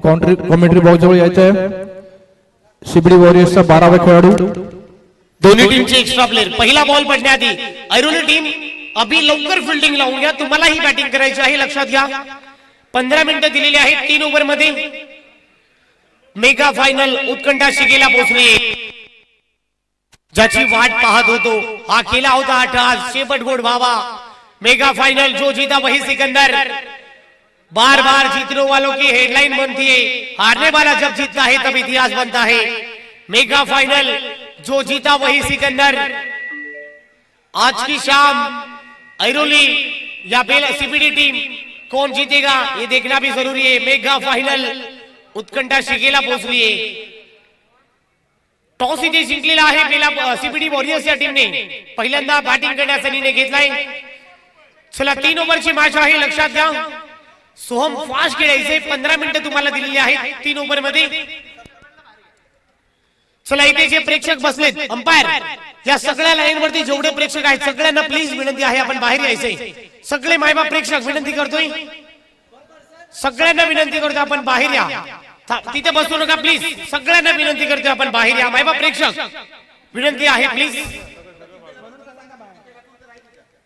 Commentary box जवळ यायचं शिबडी वॉरियर्सचा 12वा खेळाडू दोन्ही टीमचे एक्स्ट्रा प्लेयर पहिला बॉल पडण्याआधी ऐरोली टीम अभि लवकर फिल्डिंग लावून घ्या तुम्हालाही बॅटिंग करायची आहे लक्षात घ्या 15 मिनिटं दिलेली आहेत 3 ओव्हर मध्ये मेगा फायनल उत्कंठा शिगेला पोहोचली ज्याची वाट पाहत होतो हा केला होता आठ शेपट गोड व्हावा मेगा फाइनल जो जीता वही सिकंदर बार बार जीतने वालों की हेडलाइन बनती है हारने वाला जब जीतता है तब इतिहास बनता है मेगा फाइनल जो जीता वही सिकंदर आज की शाम ऐरोली या सीबीडी टीम कौन जीतेगा ये देखना भी जरूरी है मेगा फाइनल उत्कंठा शिगेला पोहोचली आहे टॉस इथे जिंकलेला आहे पहिला सीबीडी वॉरियर्स या टीमने पहिल्यांदा बॅटिंग करण्याचा निर्णय घेतलाय चला 3 ओव्हरची मॅच आहे लक्षात घ्या सोहम फास्ट खेळायचे 15 मिनिटं तुम्हाला दिलेली आहेत 3 ओव्हर मध्ये चला इथे जे प्रेक्षक बसलेत अंपायर या सगळ्या लाईन वरती जेवढे प्रेक्षक आहेत सगळ्यांना प्लीज विनंती आहे आपण बाहेर यायचंय सगळे मायबाप प्रेक्षक विनंती करतोय सगळ्यांना विनंती करतोय आपण बाहेर या तिथे बसू नका प्लीज सगळ्यांना विनंती करतोय आपण बाहेर या मायबाप प्रेक्षक विनंती आहे प्लीज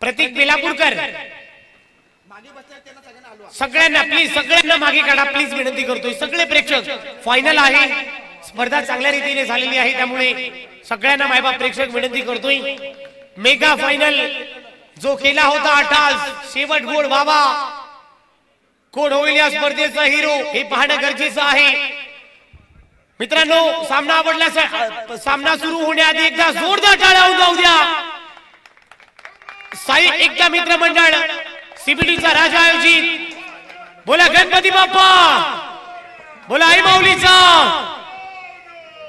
प्रतीक बेलापूरकर सगळ्यांना प्लीज सगळ्यांना मागे काढा प्लीज विनंती करतोय सगळे प्रेक्षक फायनल आहे स्पर्धा चांगल्या रीतीने झालेली आहे त्यामुळे सगळ्यांना मायबाप प्रेक्षक विनंती करतोय मेगा फायनल जो केला होता आठास शेवट गोड व्हावा कोण होईल या स्पर्धेचा हिरो हे पाहणं गरजेचं आहे मित्रांनो सामना आवडला सामना सुरू होण्याआधी एकदा जोरदार टाळ्या जाऊ द्या साई एकदा मित्रमंडळ सीबीडीचा राजा आयोजित बोला गणपती बाप्पा बोला आई माऊलीचा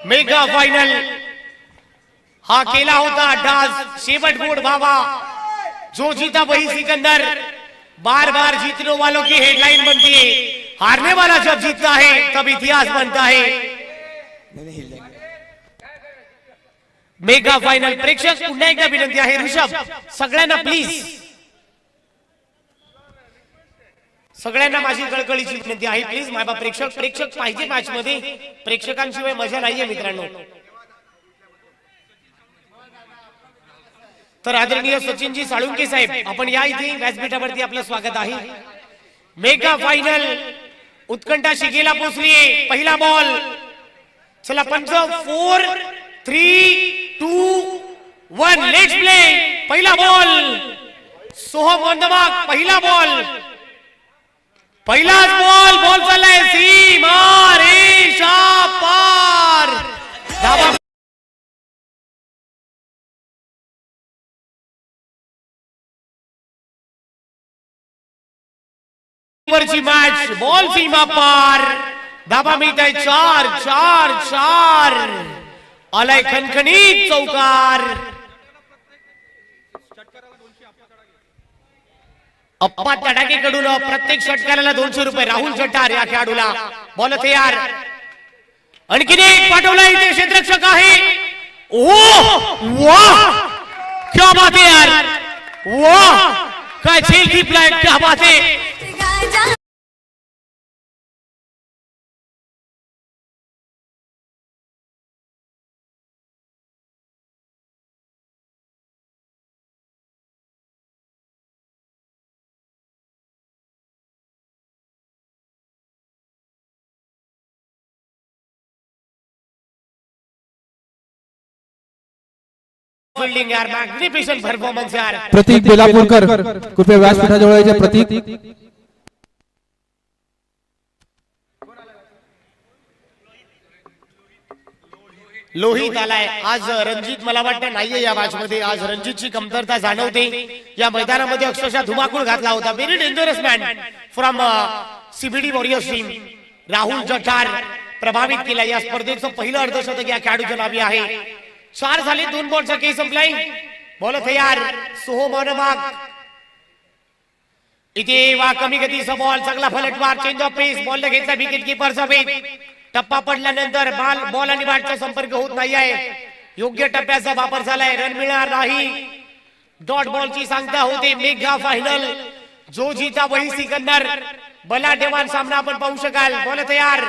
मेगा फायनल हा केला होता डास शेवट गोड व्हावा जो जीता वही सिकंदर बार बार जीतने वालों की हेडलाइन बनती है हारने वाला जब जीतता है तब इतिहास बनता है मेगा फायनल प्रेक्षक पुन्हा एकदा विनंती आहे ऋषभ सगळ्यांना प्लीज सगळ्यांना माझी कळकळीची विनंती आहे प्लीज मायबा प्रेक्षक पाहिजे मॅच मध्ये प्रेक्षकांशिवाय मजा नाहीये मित्रांनो तर आदरणीय सचिनजी साळुंके साहेब आपण या इथे व्यासपीठावरती आपलं स्वागत आहे मेगा फायनल उत्कंठा शिगेला पोहोचलीये पहिला बॉल चला पंच 4 3 2 1 लेट्स प्ले पहिला ball Soham on the mark पहिला बॉल पहिलाच बॉल चाललाय सीमा रेषा पार धावा वरची मॅच बॉल सीमा पार धाबा मिळत आहे 4 4 4 आलाय खणखणीत चौकार अप्पा तडाखेकडून प्रत्येक षटकाराला 200 रुपये राहुल जठार या खेळाडूला बॉल तयार आणखीन एक पाठवला इथे क्षेत्ररक्षक आहे ओ वाह क्या बात है यार वाह काय झेल टिपलाय क्या बात है फील्डिंग यार मैग्निफिसेंट परफॉर्मेंस यार प्रतीक बेलापूरकर कृपया व्यासपीठाजवळ यायचे प्रतीक लोहित आलाय आज रणजित मला वाटतं नाहीये या मॅच मध्ये आज रणजितची कमतरता जाणवते या मैदानामध्ये अक्षरशः धुमाकूळ घातला होता very dangerous man from CBD warriors team Rahul Jathar प्रभावित केला या स्पर्धेचं पहिलं अर्धशतक या खेळाडूच्या नावी आहे 4 झाले 2 बॉलचा केस संपलाय बॉल तयार सोहम ऑनमाग इथे वा कमी गतीचा बॉल चांगला फलटवार चेंज ऑफ पेस बॉल घेतला विकेट कीपरचा वेग टप्पा पडल्यानंतर बॉल आणि बॅटचा संपर्क होत नाही आहे योग्य टप्प्याचा वापर झालाय रन मिळणार नाही डॉट बॉलची सांगता होते मेगा फायनल जो जीता वही सिकंदर बलाढ्यवान सामना आपण पाहू शकाल. बॉल तयार.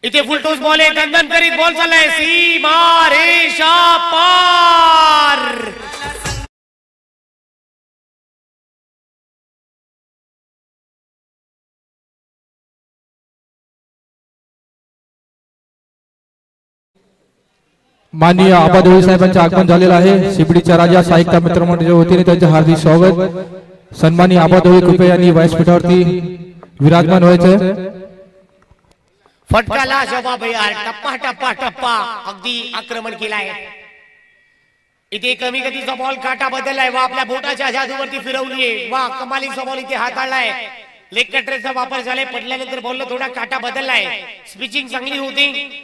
इथे फुलटोस बॉल आहे. दंदन करीत बॉल चाललाय. सीमा रेषा पार. माननीय आबादेवी साहेबांचे आगमन झालेलं आहे. शिबडीच्या राजा साहित्य मित्रमंडळाच्या वतीने त्यांचे हार्दिक स्वागत. सन्माननीय आबादेवी कृपया यांनी व्यासपीठावरती विराजमान व्हायचे. फटकाला जवाब यार. टप्पा टप्पा टप्पा अगदी आक्रमण केलाय. इथे कमी गतीचा बॉल काटा बदललाय वा आपल्या बोटाच्या जादूवरती फिरवलीये. वा कमालीचा बॉल इथे हाताळलाय. लेग कटरचा वापर झालाय. पडल्यानंतर बॉलला थोडा काटा बदललाय. स्पिचिंग चांगली होती.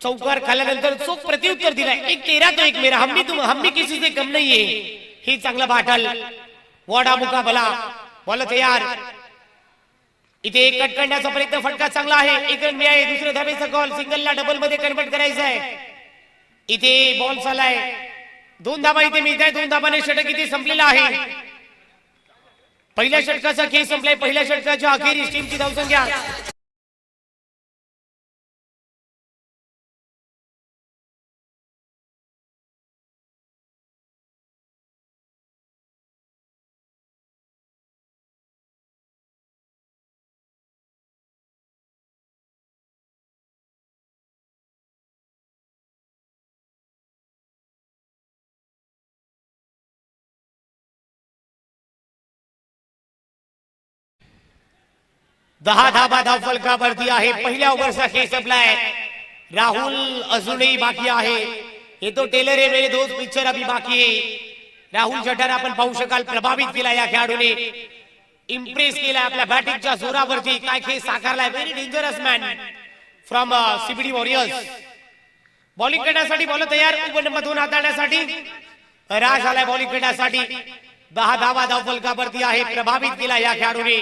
चौकार खाल्यानंतर चोख प्रत्युत्तर दिलाय. 1-13 तो 1 मेरा. हम भी किसी से कम नाहीये. ही चांगला बाटल. वॉडा मुकाबला. बॉल तयार. इथे एक कट करण्याचा प्रयत्न. फटका चांगला आहे. 1 रन मिळाले. दुसऱ्या धावेचा कॉल. सिंगलला डबल मध्ये कन्वर्ट करायचा आहे. इथे बॉल चाललाय. 2 धावा इथे मिळत आहे. 2 धावाने षटक इथे संपलेला आहे. पहिल्या षटकाचा खेळ संपलाय. पहिल्या षटकाच्या अखेरीस टीमची धावसंख्या 10 धाबा धावफलकावरती आहे. पहिल्या ओव्हरचा खेळ संपलाय. राहुल अजूनही बाकी आहे. ये तो टेलर है मेरे दोस्त पिक्चर अभी बाकी है. राहुल जठार आपण पाहू शकाल. प्रभावित केला या खेळाडूने. इम्प्रेस केला आपल्या बॅटिंगच्या जोरावरती. काय खेळ साकारलाय. Very dangerous man from CBD warriors. Bowling करण्यासाठी बॉल तयार. उभं नंबर 2 हाताळण्यासाठी राज आलाय बॉलिंग करण्यासाठी. 10 धावा धावफलकावरती आहे. प्रभावित केला या खेळाडूने.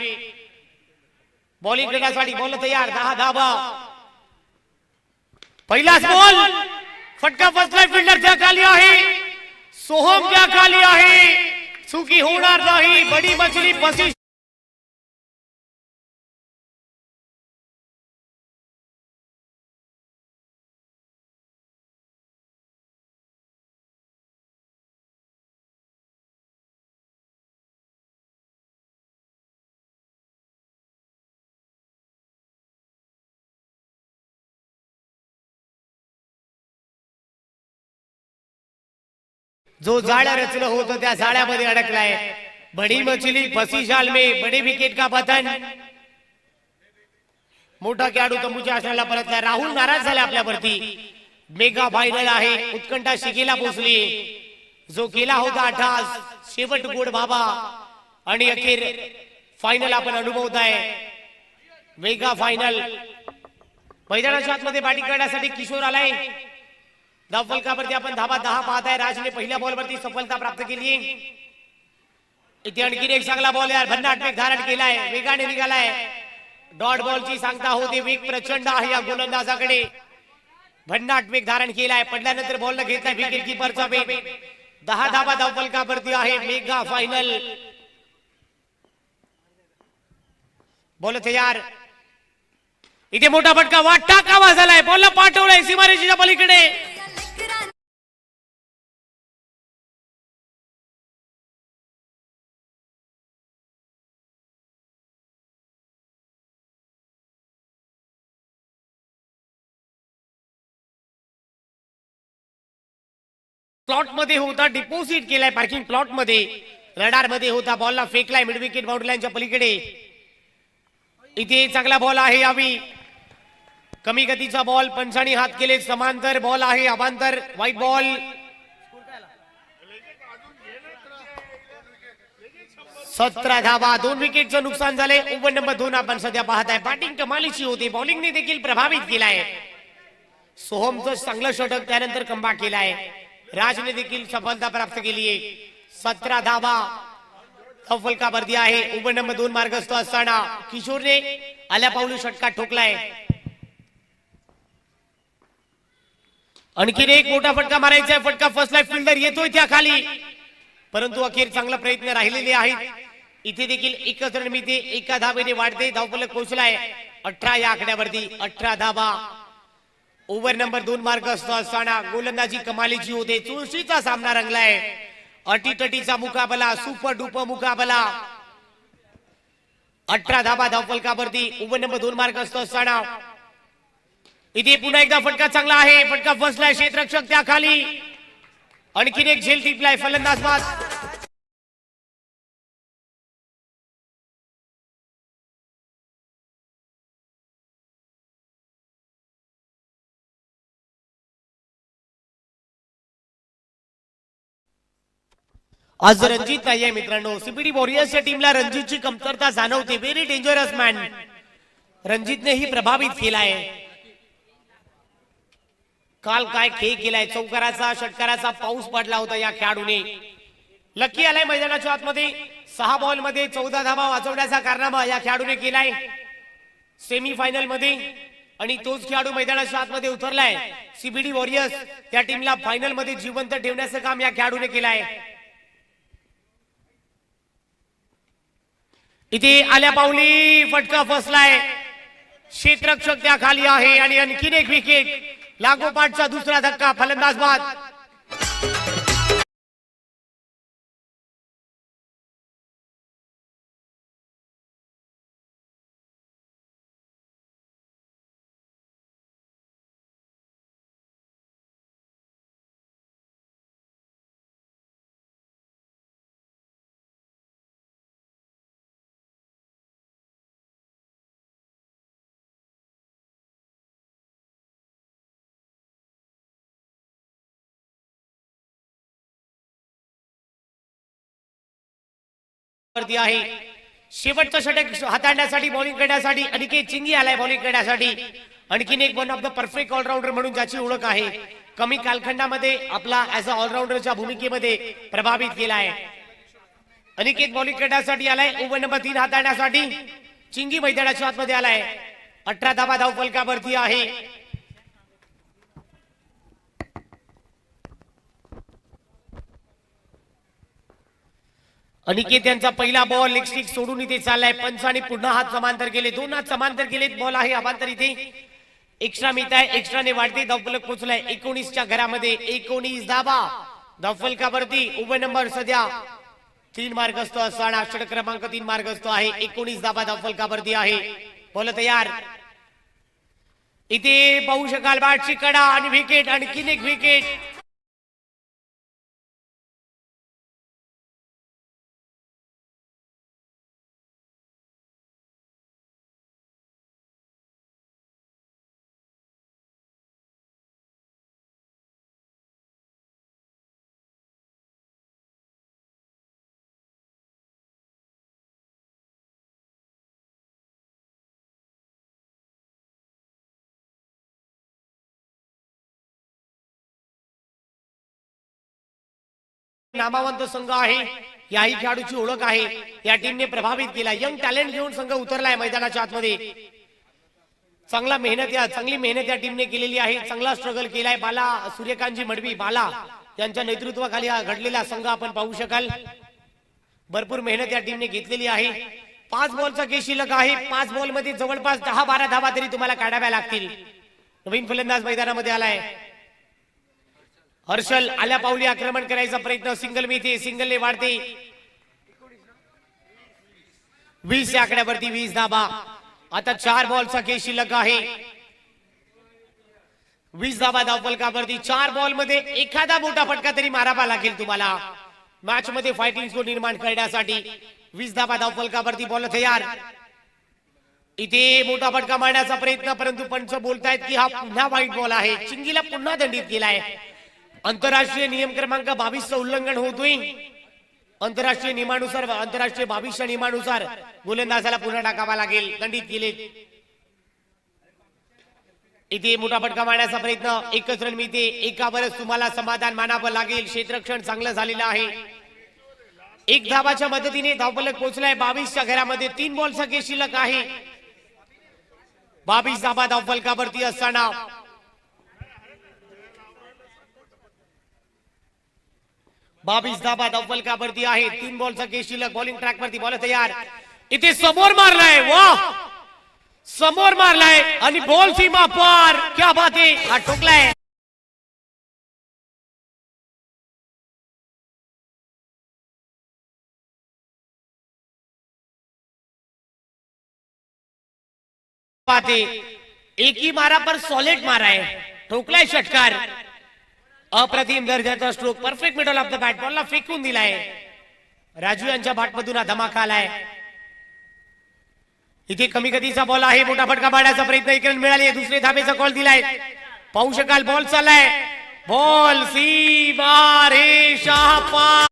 बॉलिंग करण्यासाठी बॉल तयार. 10 धावा. पहिलाच बॉल. फटका फसलाय. फिल्डर त्या खाली आहे. सोहम त्या खाली आहे. चुकी होणार नाही. बडी मछली फसी. जो जाळं रचलं होतं त्या जाळ्यामध्ये अडकलाय. बडी मछली फसी जाल में. बडे विकेट का पतन. मोठा खेळाडू तंबूच्या आसनाला परतला. राहुल नाराज झाला आपल्यावरती. मेगा फायनल आहे. उत्कंठा शिगेला पोहोचली. जो केला होता 28 शेवट गोड बाबा आणि अखेर फायनल आपण अनुभवताय. Mega final. मैदानाच्या आतमध्ये बॅटिंग करण्यासाठी किशोर आलाय. धावफलकावरती आपण धावा 10 पाहत आहे. राजने पहिल्या बॉलवरती सफलता प्राप्त केली. इथे आणखी एक चांगला बॉल यार. भन्नाट वेग धारण केलाय. वेगाने निघालाय. डॉट बॉलची सांगता होते. वेग प्रचंड आहे या गोलंदाजाकडे. भन्नाट वेग धारण केलाय. पडल्यानंतर बॉल न घेतलाय. विकेट किपरचा वेग. 10 धावा धावफलकावरती आहे. Mega final. बॉल तयार. इथे मोठा फटका. वाटता कावा झालाय. बॉलला पाठवलाय सीमारेषेच्या पलीकडे. प्लॉट मध्ये होता. डिपॉझिट केलाय पार्किंग प्लॉट मध्ये. रडार मध्ये होता. बॉलला फेकलाय मिड विकेट बाउंड्री लाईनच्या पलीकडे. इथे चांगला बॉल आहे यावी. कमी गतीचा बॉल. पंचाने हात केले. समांतर बॉल आहे. अवांतर व्हाईट बॉल. 17 धावा. 2 विकेटचं नुकसान झाले. ओव्हर नंबर 2 आपण सध्या पाहताय. बॅटिंग कमालीची होती. बॉलिंगने देखील प्रभावित केलाय. सोहमचं चांगलं षटक. त्यानंतर कमबॅक केलाय. राजने देखील सफलता प्राप्त केली आहे. 17 धावा धावफलकावरती आहे. ओव्हर नंबर 2 मार्गस्थ असताना किशोरने आल्या पाऊली षटकात ठोकलाय. आणखीन एक मोठा फटका मारायचा आहे. फटका फसलाय. फिल्डर येतोय त्या खाली. परंतु अखेर चांगला प्रयत्न राहिलेले आहेत. इथे देखील एकच रन मिळते, एका धावेने वाढते, धावफलक पोहोचलाय 18 या आकड्यावरती. 18 धावा. ओव्हर नंबर 2 मार्क असताना गोलंदाजी कमालीची होते. चुरशीचा सामना रंगलाय. अटीतटीचा मुकाबला, सुपर डुपर मुकाबला. 18 धावा धावफलकावरती. ओव्हर नंबर 2 मार्क असताना इथे पुन्हा एकदा फटका चांगला आहे. फटका फसलाय, क्षेत्ररक्षक त्या खाली. आणखीन एक झेल टिपलाय फलंदाज बाद. आज रणजित नाही आहे मित्रांनो. सीपीडी वॉरियर्सच्या टीमला रणजितची कमतरता जाणवते. Very dangerous man. रणजितनेही प्रभावित केलाय. काल काय खेळ केलाय. चौकाराचा षटकाराचा पाऊस पडला होता या खेळाडूने. लकी आलाय मैदानाच्या आतमध्ये. 6 बॉल मध्ये 14 धावा वाचवण्याचा कारनामा या खेळाडूने केलाय सेमी फायनल मध्ये. आणि तोच खेळाडू मैदानाच्या आतमध्ये उतरलाय. सीबीडी वॉरियर्स त्या टीमला फायनल मध्ये जिवंत ठेवण्याचं काम या खेळाडूने केलाय. इथे आल्या पावली फटका फसलाय. क्षेत्ररक्षक त्या खाली आहे. आणि आणखीन एक विकेट. लागोपाठचा दुसरा धक्का. फलंदाज बाद. वरती आहे. शेवटचं षटक हाताळण्यासाठी बॉलिंग करण्यासाठी अनिकेत चिंगी आलाय बॉलिंग करण्यासाठी. आणखीन एक one of the perfect allrounder म्हणून ज्याची ओळख आहे. कमी कालखंडामध्ये आपला ऍज अ ऑलराऊंडरच्या भूमिकेमध्ये प्रभावित केला आहे. अनिकेत बॉलिंग करण्यासाठी आलाय. ओव्हर नंबर 3 हाताळण्यासाठी चिंगी मैदानाच्या आतमध्ये आलाय. 18 धावा धावफलकावरती आहे. अनिकेत यांचा पहिला बॉल लेग स्टिक सोडून इथे चाललाय. पंचाने पुन्हा हात समांतर केले. 2 हात समांतर केलेत. बॉल आहे अवांतर. इथे एक्स्ट्रा मिळत आहे. एक्स्ट्राने वाढते. धावफलक पोहोचलाय 19च्या घरामध्ये. 19 धावा धावफलकावरती. ओव्हर नंबर सध्या 3 मार्क असतो असताना षटक क्रमांक 3 मार्क असतो आहे. 19 धावा धावफलकावरती आहे. बॉल तयार. इथे पाहू शकाल बॅटची कडा आणि विकेट. आणखीन एक विकेट. नामवंत संघ आहे. याही खेळाडूची ओळख आहे. या टीमने प्रभावित केला. यंग टॅलेंट घेऊन संघ उतरलाय मैदानाच्या आतमध्ये. चांगली मेहनत या टीमने केलेली आहे. चांगला स्ट्रगल केलाय. बाला सूर्यकांतजी मडवी बाला यांच्या नेतृत्वाखाली घडलेला संघ आपण पाहू शकाल. भरपूर मेहनत या टीमने घेतलेली आहे. 5 बॉलचा खेळ शिल्लक आहे. 5 बॉल मध्ये जवळपास 10-12 धावा तरी तुम्हाला काढाव्या लागतील. नवीन फलंदाज मैदानामध्ये आलाय. हर्षल आल्या पावली आक्रमण करायचा प्रयत्न. सिंगल मिळते. सिंगलने वाढते. 20 या आकड्यावरती 20 धावा. आता 4 बॉलचा खेळ शिल्लक आहे. 20 धावा धावफलकावरती. 4 बॉल मध्ये एखादा मोठा फटका तरी मारावा लागेल तुम्हाला मॅच मध्ये फायटिंग स्कोर निर्माण करण्यासाठी. 20 धावा धावफलकावरती. बॉल तयार. इथे मोठा फटका मारण्याचा प्रयत्न. परंतु पंच बोलतायत की हा पुन्हा वाईट बॉल आहे. चिंगीला पुन्हा दंडित केलाय. आंतरराष्ट्रीय नियम क्रमांक 22 उल्लंघन होतोय. आंतरराष्ट्रीय नियमानुसार 22च्या नियमानुसार गोलंदाजाला पुन्हा टाकावा लागेल. दंडित केले. इथे मोठा फटका मारण्याचा प्रयत्न. एकच रन मिळते. एकावरच तुम्हाला समाधान मानावं लागेल. क्षेत्ररक्षण चांगलं झालेलं आहे. 1 धावाच्या मदतीने धावफलक पोहोचलाय 22च्या घरामध्ये. 3 बॉलचा खेळ शिल्लक आहे. 22 धावा धावफलकावरती असताना 22 धाबा अव्वल का वरती आहे. 3 बॉलचा केस शिल्लक. बॉलिंग ट्रॅक वरती बॉल तयार. इथे समोर मारलाय. वाह, समोर मारलाय आणि बॉल सीमा पार. क्या बात आहे. हा ठोकलाय. एक ही मारा पर सॉलिड मारा है. ठोकलाय षटकार. अप्रतिम दर्जाचा stroke. Perfect middle of the bat. बॉलला फेकून दिलाय. राजू यांच्या बॅटमधून हा धमाका आलाय. इथे कमी गतीचा बॉल आहे. मोठा फटका मारण्याचा प्रयत्न इकडे मिळाले. दुसरे धाबेचा कॉल दिलाय. पाहू शकाल बॉल चाललाय. बॉल सीमा रेषा पार.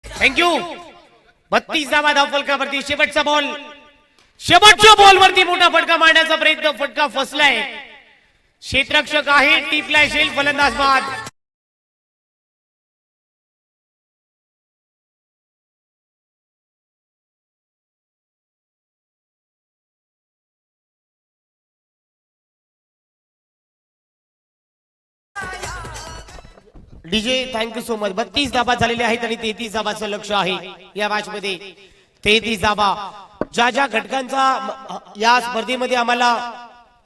थँक्यू. 32 धावा धावफलकावरती. शेवटचा बॉल. शेवटच्या बॉल वरती मोठा फटका मारण्याचा प्रयत्न. फटका फसलाय. क्षेत्ररक्षक आहे. टिपलाय शेल फलंदाज बाद. DJ thank you so much. 32 धाबा झालेले आहेत आणि 33 धाबाचं लक्ष आहे या मॅच मध्ये. 33 धाबा. ज्या घटकांचा या स्पर्धेमध्ये आम्हाला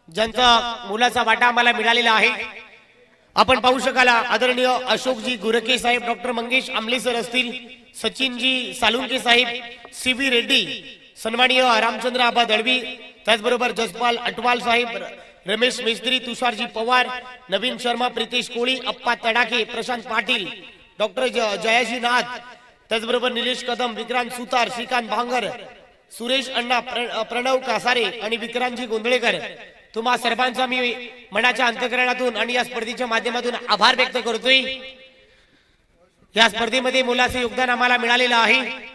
ज्यांचा मुलाचा वाटा आम्हाला मिळालेला आहे आपण पाहू शकाल. आदरणीय अशोकजी गुरके साहेब, डॉक्टर मंगेश आमले सर असतील, सचिनजी सालुंके साहेब, सीबी रेड्डी, सन्माननीय रामचंद्र आबा दळवी, त्याचबरोबर जसपाल अटवाल साहेब, रमेश मिस्त्री, तुषारजी पवार, नवीन शर्मा, प्रितेश कोळी, अप्पा तडाके, प्रशांत पाटील, डॉक्टर जयाजी नाथ, त्याचबरोबर निलेश कदम, विक्रांत सुतार, श्रीकांत भांगर, सुरेश अण्णा, प्रणव कासारे आणि विक्रांतजी गोंधळेकर, तुम्हा सर्वांचा मी मनाच्या अंतःकरणातून आणि या स्पर्धेच्या माध्यमातून आभार व्यक्त करतोय. या स्पर्धेमध्ये मोलाचे योगदान आम्हाला मिळालेलं आहे.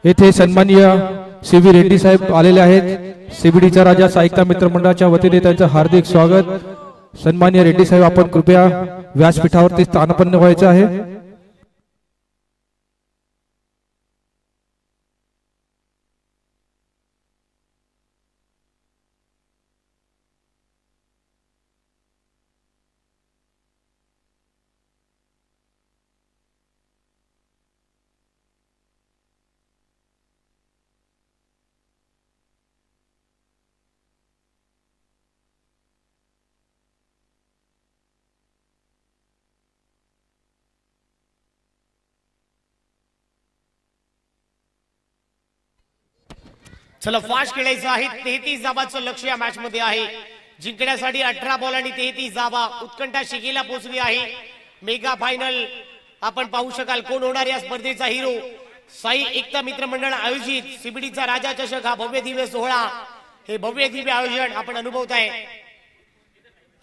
येथे सन्माननीय सीबी रेड्डी साहेब आलेले आहेत. सीबीडीचा राजा साहित्य मित्र मंडळाच्या वतीने त्यांचं हार्दिक स्वागत. सन्माननीय रेड्डी साहेब, आपण कृपया व्यासपीठावरती स्थानापन्न व्हायचं आहे. चला फास्ट खेळायचं आहे. 33 धाबाचं लक्ष या मॅच मध्ये आहे. जिंकण्यासाठी 18 बॉल आणि 33 धाबा. उत्कंठा शिगेला पोहोचली आहे. मेगा फायनल आपण पाहू शकाल. कोण होणार या स्पर्धेचा हिरो. साई एकता मित्र मंडळ आयोजित सीबीडीचा राजा चषक हा भव्य दिव्य सोहळा, हे भव्य दिव्य आयोजन आपण अनुभवताय.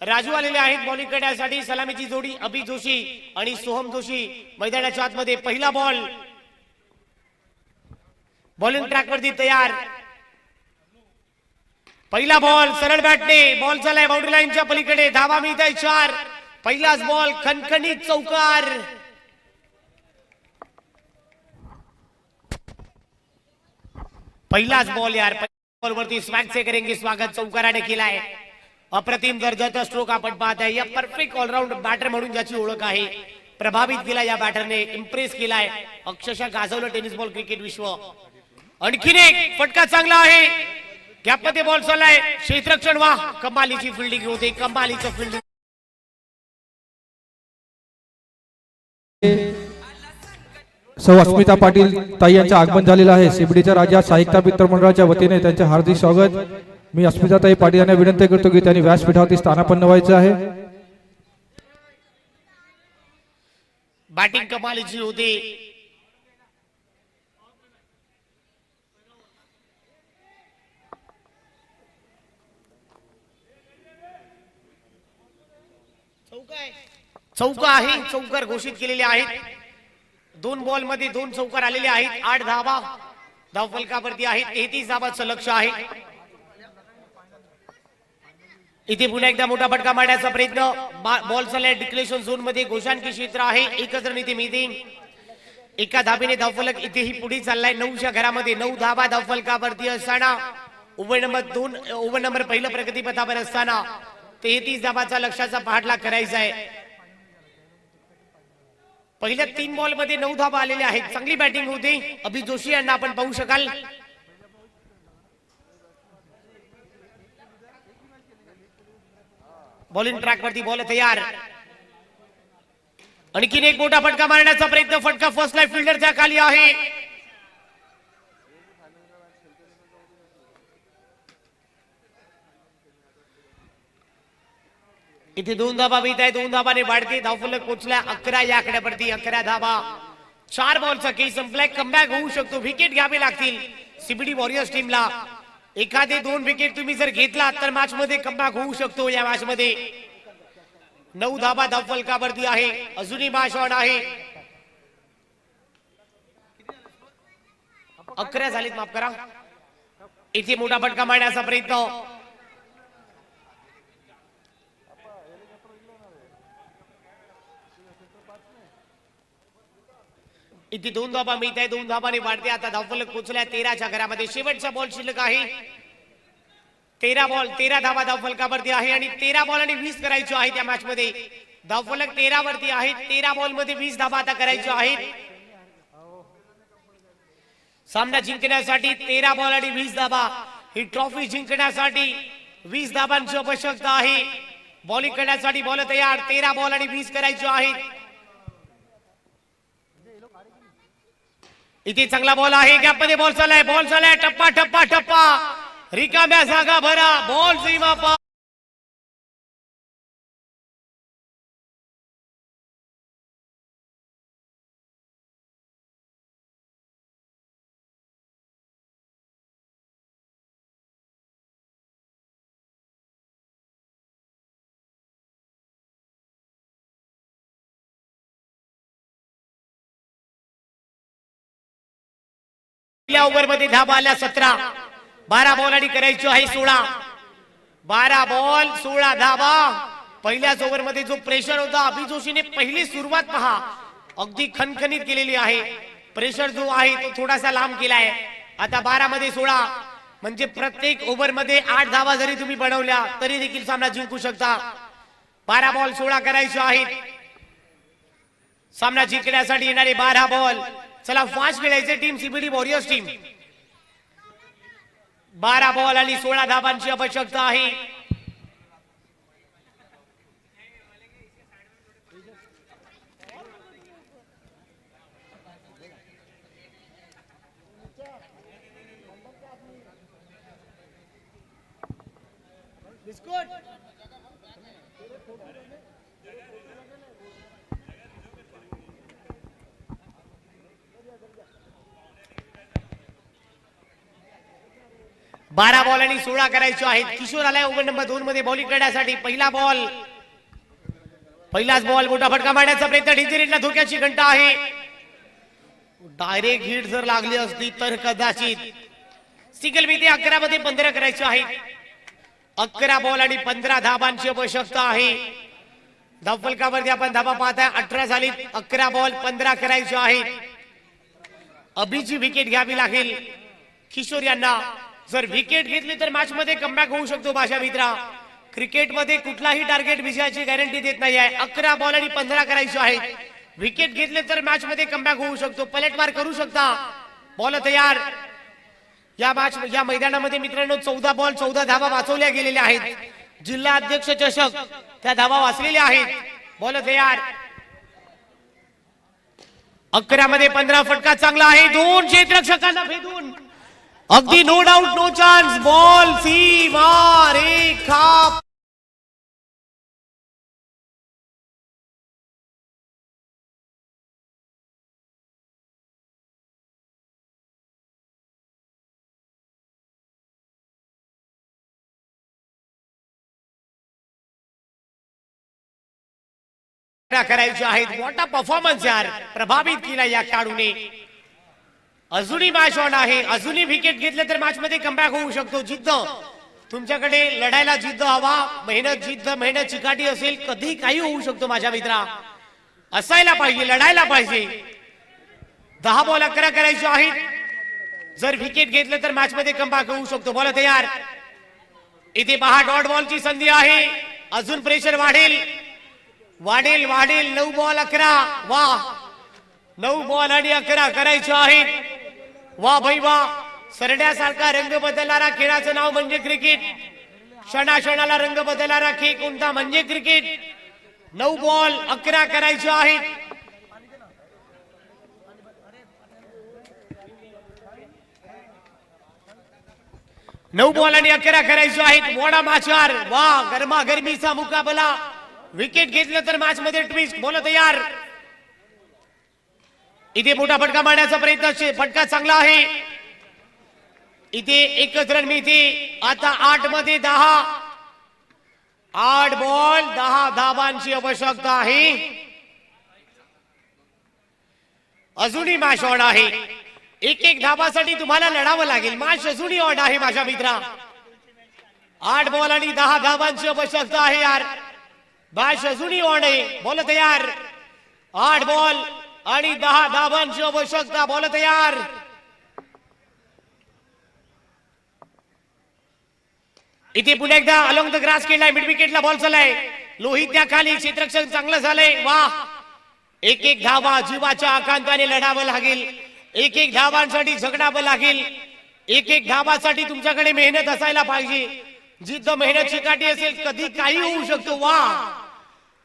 राजू आलेले आहेत बॉलिंग करण्यासाठी. सलामीची जोडी अभि जोशी आणि सोहम जोशी मैदानाच्या आतमध्ये. पहिला बॉल. बॉलिंग ट्रॅक वरती तयार. पहिला बॉल सरळ बॅटने. बॉल चालाय बाउंड्री लाईनच्या पलीकडे. धावा मिळत आहे 4. पहिलाच बॉल खणखणीत चौकार. पहिलाच बॉल यार. बॉल वरती स्वॅग से करेंगे स्वागत. चौकाराने केलाय. अप्रतिम दर्जाचा स्ट्रोक आपण पाहत आहे. या परफेक्ट ऑलराऊंड बॅटर म्हणून ज्याची ओळख आहे, प्रभावित केला या बॅटरने, इम्प्रेस केलाय, अक्षरशः गाजवलं टेनिस बॉल क्रिकेट विश्व. आणखीन एक फटका चांगला आहे. गॅपमध्ये बॉल चाललाय. क्षेत्ररक्षण. वाह, कमालीची फिल्डिंग होते. कमालीचं फिल्डिंग. सौ अस्मिता पाटील ताई यांचं आगमन झालेलं आहे. शिबडीच्या राजा साहित्य मित्र मंडळाच्या वतीने त्यांचे हार्दिक स्वागत. मी अस्मिता ताई पाटील यांना विनंती करतो की त्यांनी व्यासपीठावरती स्थानापन्न व्हायचं आहे. बॅटिंग कमालीची होती. चौका आहे, चौकार घोषित केलेले आहेत. 2 बॉल मध्ये 2 चौकार आलेले आहेत. 8 धावा धावफलकावरती आहेत. 33 धावांचं लक्ष आहे. इथे पुन्हा एकदा मोठा फटका मारण्याचा प्रयत्न. बॉल चाललाय डिक्लेरेशन झोन मध्ये. गोशांकी क्षेत्र आहे. एकच रन इथे मिळते. एका धाबेने धावफलक इथेही पुढे चाललाय. 9च्या घरामध्ये 9 धावा धावफलकावरती असताना ओव्हर नंबर 2 ओव्हर नंबर पहिलं प्रगतीपथावर असताना 33 धावाचा लक्ष्याचा पाठलाग करायचा आहे. पहिल्या 3 बॉल मध्ये 9 धावा आलेल्या आहेत. चांगली बॅटिंग होती. अभि जोशी यांना आपण पाहू शकाल. बॉलिंग ट्रॅक वरती बॉल तयार. आणखीन एक मोठा फटका मारण्याचा प्रयत्न. फटका फर्स्ट लाईन फिल्डरच्या खाली आहे. इथे 2 धावा मिळत आहे. 2 धावाने वाढते. धावफलक पोहोचला 11 या आकड्यावरती. 11 धावा. 4 बॉलचा खेळ संपलाय. कमबॅक होऊ शकतो. विकेट घ्यावे लागतील सीबीडी वॉरियर्स टीमला. एखादे 2 विकेट तुम्ही जर घेतला तर मॅच मध्ये कमबॅक होऊ शकतो. या मॅच मध्ये 9 धावा धावफलकावरती आहे. अजूनही मॅच ऑन आहे. 11 झालीत, माफ करा. इथे मोठा फटका मारण्याचा प्रयत्न. इथे 2 धावा मिळत आहे. 2 धावाने वाढते. आता धावफलक पोहोचल्या 13च्या घरामध्ये. शेवटचा बॉल शिल्लक आहे. 13 बॉल 13 धावा धावफलकावरती आहे आणि 13 बॉल आणि 20 करायचे आहेत या मॅच मध्ये. धावफलक 13 वरती आहे. 13 बॉल मध्ये 20 धावा आता करायच्या आहेत. सामना जिंकण्यासाठी 13 बॉल आणि 20 धावा. ही ट्रॉफी जिंकण्यासाठी 20 धावांची आवश्यकता आहे. बॉलिंग करण्यासाठी बॉल तयार. 13 बॉल आणि 20 करायचे आहेत. इथे चांगला बॉल आहे. गॅपमध्ये बॉल चाललाय. बॉल चाललाय. टप्पा टप्पा टप्पा. रिकाम्या जागा भरा. बॉल सीमा पार. पहिल्या ओव्हर मध्ये धावा आल्या 17. 12 बॉल आणि करायची आहे 16. 12 बॉल 16 धावा. पहिल्याच ओव्हर मध्ये जो प्रेशर होता अभि जोशीने पहिली सुरुवात पहा अगदी खणखणीत केलेली आहे. प्रेशर जो आहे तो थोडासा लांब केलाय. आता 12 मध्ये 16 म्हणजे प्रत्येक ओव्हर मध्ये 8 धावा जरी तुम्ही बनवल्या तरी देखील सामना जिंकू शकता. 12 बॉल 16 करायचे आहेत. सामना जिंकण्यासाठी येणारे 12 बॉल. चला फास्ट खेळायचे team CBD warriors team. 12 ball आणि 16 धावांची आवश्यकता आहे. बिस्कुट 12 बॉल आणि 16 करायचे आहेत. किशोर आलाय ओव्हर नंबर 2 मध्ये बॉलिंग करण्यासाठी. पहिलाच बॉल मोठा फटका मारण्याचा प्रयत्न. डिझेरिटला धोक्याची घंटा आहे. डायरेक्ट हिट जर लागली असती तर कदाचित सिंगल मिती. 11 मध्ये 15 करायचे आहेत. 11 बॉल आणि 15 धावांची आवश्यकता आहे. धावफलकावरती आपण धावा पाहताय. 18 झाली. 11 बॉल 15 करायचे आहेत. अभिची विकेट घ्यावी लागेल किशोर यांना. जर विकेट घेतली तर मॅच मध्ये कमबॅक होऊ शकतो. भाषा मित्रा, क्रिकेट मध्ये कुठलाही टार्गेट विजयाची गॅरंटी देत नाही आहे. 11 बॉल आणि 15 करायचे आहेत. विकेट घेतले तर मॅच मध्ये कमबॅक होऊ शकतो. पलटवार करू शकता. बॉल तयार. या मैदानामध्ये मित्रांनो 14 बॉल 14 धावा वाचवल्या गेलेल्या आहेत. जिल्हा अध्यक्ष चषक त्या धावा वाचलेल्या आहेत. बॉल तयार. 11 मध्ये 15 फटका चांगला आहे. 2 क्षेत्ररक्षकांना भेदून अगदी no doubt no chance. Ball सीमा रेखा करायचे आहेत. मोठा परफॉर्मन्स यार प्रभावित केला या खेळाडूने. अजूनही मॅच ऑन आहे. अजूनही विकेट घेतले तर मॅच मध्ये कमबॅक होऊ शकतो. जिद्द तुमच्याकडे लढायला जिद्द हवा. मेहनत जिद्द मेहनत चिकाटी असेल कधी काही होऊ शकतो माझ्या मित्रा. असायला पाहिजे लढायला पाहिजे. 10 बॉल 11 करायचे आहेत. जर विकेट घेतले तर मॅच मध्ये कमबॅक होऊ शकतो. बॉल तयार. इथे पहा डॉट बॉलची संधी आहे. अजून प्रेशर वाढेल वाढेल वाढेल. 9 बॉल 11. वा 9 बॉल आणि 11 करायचे आहेत. वा भाई वा. सरड्यासारखा रंग बदलणारा खेळाचं नाव म्हणजे क्रिकेट. क्षणाक्षणाला रंग बदलणारा खेळ कोणता म्हणजे क्रिकेट. 9 बॉल 11 करायचे आहेत. नऊ बॉल आणि 11 करायचे आहेत. मोडा माचार. वा गरमा गरमीचा मुकाबला. विकेट घेतलं तर मॅच मध्ये ट्विस्ट. बॉल तयार. इथे मोठा फटका मारण्याचा प्रयत्न. फटका चांगला आहे. इथे एकच रन मिळते. आता 8 मध्ये 10. 8 बॉल 10 धावांची आवश्यकता आहे. अजूनही मॅच ऑन आहे. एक धावासाठी तुम्हाला लढावं लागेल. मॅच अजूनही ऑन आहे माझ्या मित्रा. 8 बॉल आणि 10 धावांची आवश्यकता आहे यार. मॅच अजूनही ऑन आहे. बॉल तयार. 8 बॉल आणि 10 धावांची आवश्यकता. बॉल तयार. इथे पुन्हा एकदा अलॉंग द ग्रास केलाय. मिड विकेटला बॉल चाललाय. लोहित त्या खाली. क्षेत्ररक्षक चांगलं झालंय. वा एक धावा जीवाच्या आकांताने लढावं लागेल. एक धावांसाठी झगडावं लागेल. एक धावासाठी तुमच्याकडे मेहनत असायला पाहिजे. जिद्द मेहनत चिकाटी असेल कधी काही होऊ शकतो. वा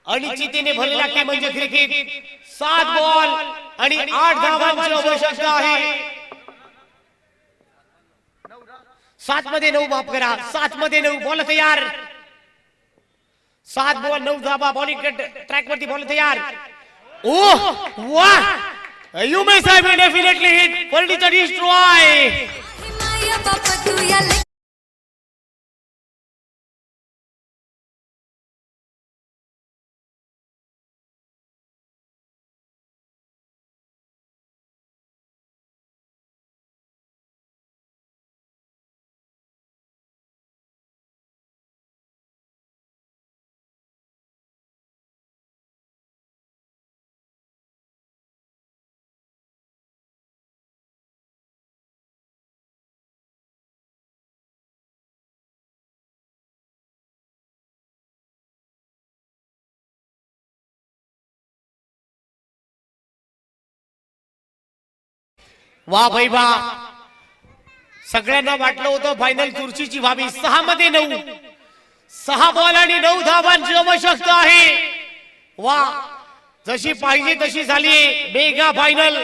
आणि चितेने भरलेला खेळ म्हणजे क्रिकेट. 7 बॉल आणि 8 धावांची आवश्यकता आहे. 7 मध्ये 9 माफ करा. 7 मध्ये 9. बॉल तयार. 7 बॉल 9 धावा. बॉलिंग ट्रॅक वरती. बॉल तयार. ओह वाह. यू मे साहेब डेफिनेटली हिट. Furniture destroy. वा भाई वा. सगळ्यांना वाटलं होतं फायनल चुरशीची व्हावी. 6 मध्ये 9. 6 बॉल आणि 9 धावांची आवश्यकता आहे. वा जशी पाहिजे तशी झाली मेगा फाइनल.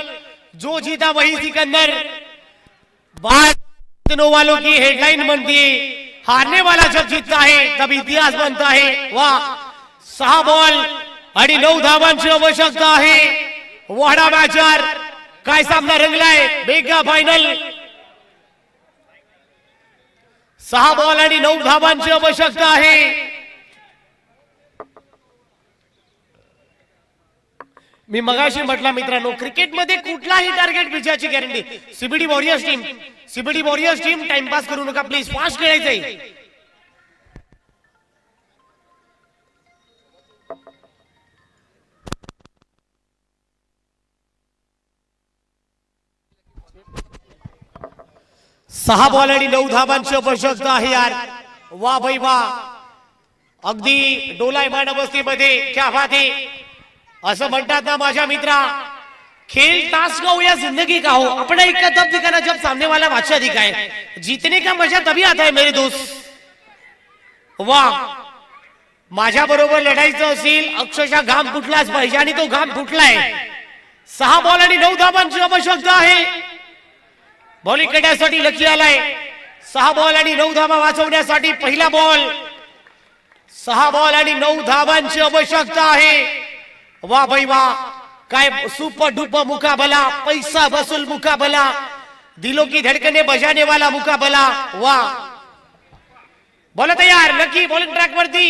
जो जीता वही सिकंदर. वालों की हेडलाइन बनती है. हारने वाला जब जीतता है तब इतिहास बनता है. वा 6 बॉल आणि 9 धावांची आवश्यकता आहे. वाडा मॅचर काय सामना रंगलाय. Mega final. 6 बॉल आणि 9 धावांची आवश्यकता आहे. मी मगाशी म्हटलं मित्रांनो क्रिकेटमध्ये कुठलाही टार्गेट विजयाची guarantee. CBD warriors team timepass करू नका प्लीज. फास्ट खेळायचंय. सहा बॉल आणि 9 धावांची आवश्यकता आहे यार. वा भाई वा. अगदी डोलायमान अवस्थेमध्ये क्या बात है. असं म्हणतात ना माझ्या मित्रा खेल ताश का हो या जिंदगी का हो अपना एक तब दिखाना जब सामने वाला बादशाह दिखाए. जीतने का मजा तभी आता है मेरे दोस्त. वाह माझ्या बरोबर लढायचं असेल अक्षरशः घाम फुटलाच पाहिजे आणि तो घाम फुटलाय. 6 बॉल आणि 9 धावांची आवश्यकता आहे. बॉलिंग करण्यासाठी लकी आलाय. 6 बॉल आणि 9 धावा वाचवण्यासाठी पहिला बॉल. 6 बॉल आणि 9 धावांची आवश्यकता आहे. वा भाई वा, काय सुपर डुपर मुकाबला, पैसा वसूल मुकाबला, दिलों की धड़कने बजाने वाला मुकाबला. वा, बोला तयार. लकी बॉलिंग ट्रॅक वरती.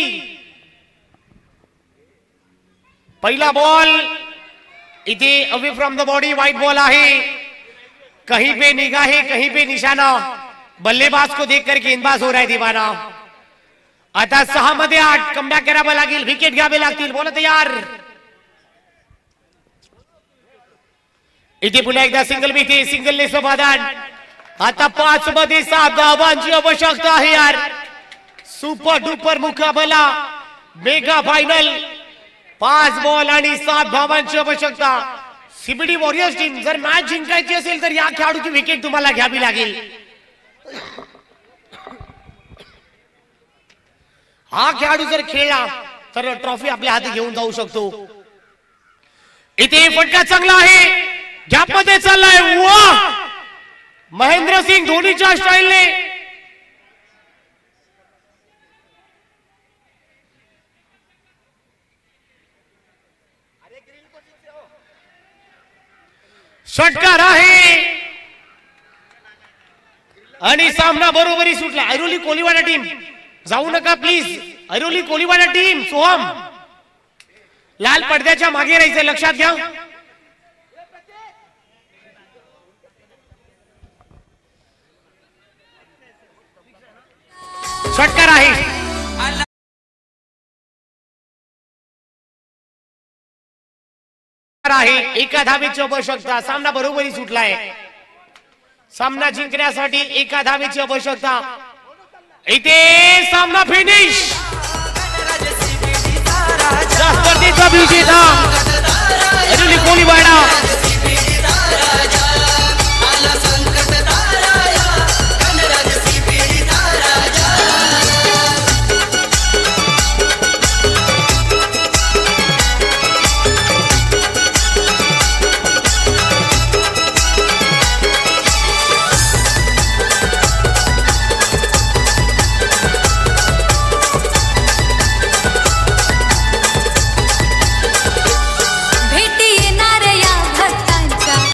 पहिला बॉल इथे away from the body white ball आहे. कहीं पे निगाहे कहीं पे निशाना. बल्लेबाज को देख कर गेंदबाज हो रहा है दीवाना. आता 6 मध्ये 8 कमबॅक करावं लागेल. विकेट घ्यावे लागतील. बोला तयार. इथे पुन्हा एकदा सिंगल मिथे सिंगलने समाधान. आता 5 मध्ये 7 धावांची आवश्यकता आहे यार. सुपर डुपर मुकाबला, मेगा फायनल. 5 बॉल आणि 7 धावांची आवश्यकता. सीबीडी वॉरियर्स टीम जर मॅच जिंकायची असेल तर या खेळाडूची विकेट तुम्हाला घ्यावी लागेल. हा खेळाडू जर खेळला तर ट्रॉफी आपल्या हाती घेऊन जाऊ शकतो. इथे फटका चांगला आहे. गॅप मध्ये चाललाय. वा, महेंद्र सिंग धोनीच्या स्टाईलने षटकार आहे आणि सामना बरोबरी सुटला. ऐरोली कोलीवाडा टीम जाऊ नका प्लीज. ऐरोली कोलीवाडा टीम, सोहम लाल पडद्याच्या मागे राहायचं, लक्षात घ्या. षटकार आहे. एका धावेची आवश्यकता. सामना बरोबरी सुटलाय. सामना जिंकण्यासाठी एका धावेची आवश्यकता. इथे सामना फिनिश.